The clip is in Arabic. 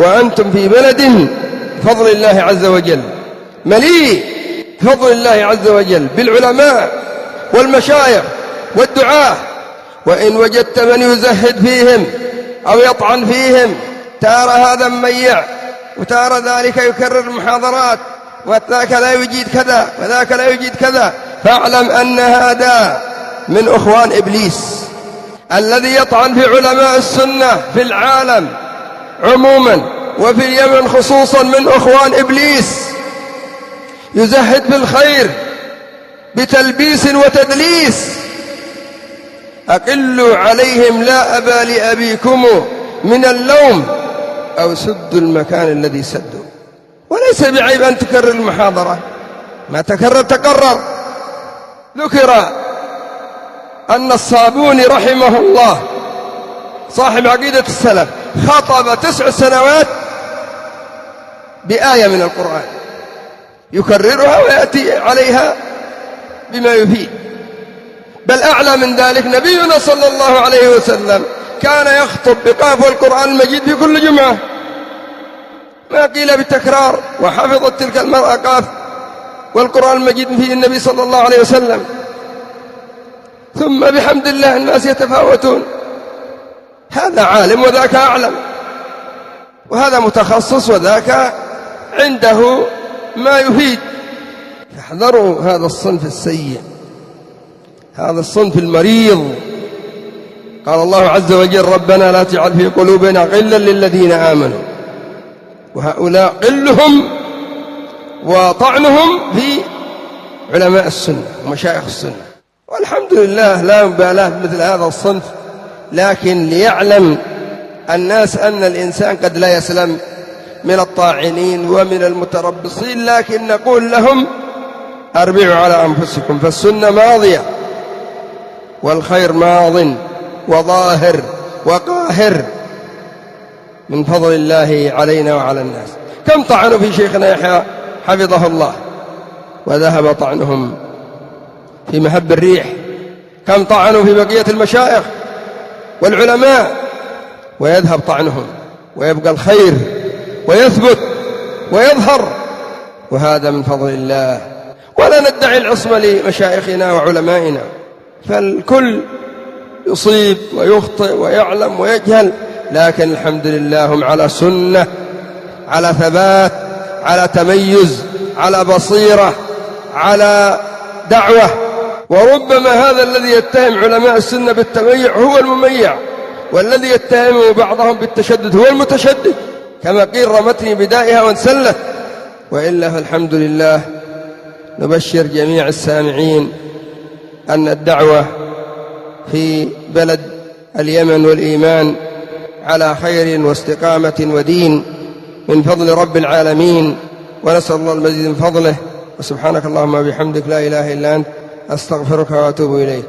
وأنتم في بلد فضل الله عز وجل، مليء فضل الله عز وجل بالعلماء والمشايخ والدعاة. وإن وجدت من يزهد فيهم أو يطعن فيهم، تارى هذا مميع وتارى ذلك يكرر المحاضرات، وذاك لا يجيد كذا وذاك لا يجيد كذا، فاعلم أن هذا من أخوان إبليس. الذي يطعن في علماء السنة في العالم عموما وفي اليمن خصوصا من أخوان إبليس، يزهد في الخير بتلبيس وتدليس. أقلوا عليهم لا أبا لأبيكم من اللوم أو سدوا المكان الذي سدوا. وليس بعيب أن تكرر المحاضرة، ما تكرر تقرر. ذكر أن الصابوني رحمه الله صاحب عقيدة السلف خطب 9 سنوات بآية من القرآن يكررها ويأتي عليها بما يفيد. بل أعلى من ذلك نبينا صلى الله عليه وسلم كان يخطب بقاف القرآن المجيد في كل جمعة، ما قيل بالتكرار، وحفظت تلك المرأة قاف والقرآن المجيد فيه النبي صلى الله عليه وسلم. ثم بحمد الله الناس يتفاوتون، هذا عالم وذاك أعلم، وهذا متخصص وذاك عنده ما يفيد. فاحذروا هذا الصنف السيء، هذا الصنف المريض. قال الله عز وجل: ربنا لا تجعل في قلوبنا غلا للذين آمنوا. وهؤلاء قلهم وطعنهم في علماء السنة ومشايخ السنة. والحمد لله لا مبالاة مثل هذا الصنف، لكن ليعلم الناس أن الإنسان قد لا يسلم من الطاعنين ومن المتربصين، لكن نقول لهم: أربعوا على أنفسكم، فالسنة ماضية والخير ماض وظاهر وقاهر من فضل الله علينا وعلى الناس. كم طعنوا في شيخنا يحيى حفظه الله وذهب طعنهم في مهب الريح، كم طعنوا في بقية المشايخ والعلماء ويذهب طعنهم ويبقى الخير ويثبت ويظهر، وهذا من فضل الله. ولا ندعي العصمة لمشايخنا وعلمائنا، فالكل يصيب ويخطئ ويعلم ويجهل، لكن الحمد لله هم على سنة، على ثبات، على تميز، على بصيرة، على دعوة. وربما هذا الذي يتهم علماء السنة بالتميع هو المميع، والذي يتهم بعضهم بالتشدد هو المتشدد، كما قيل: رمتني بدائها وانسلت. وإلا فالحمد لله. نبشر جميع السامعين أن الدعوة في بلد اليمن والإيمان على خير واستقامة ودين من فضل رب العالمين، ونسأل الله المزيد من فضله. وسبحانك اللهم وبحمدك لا إله إلا أنت، أستغفرك وأتوب إليك.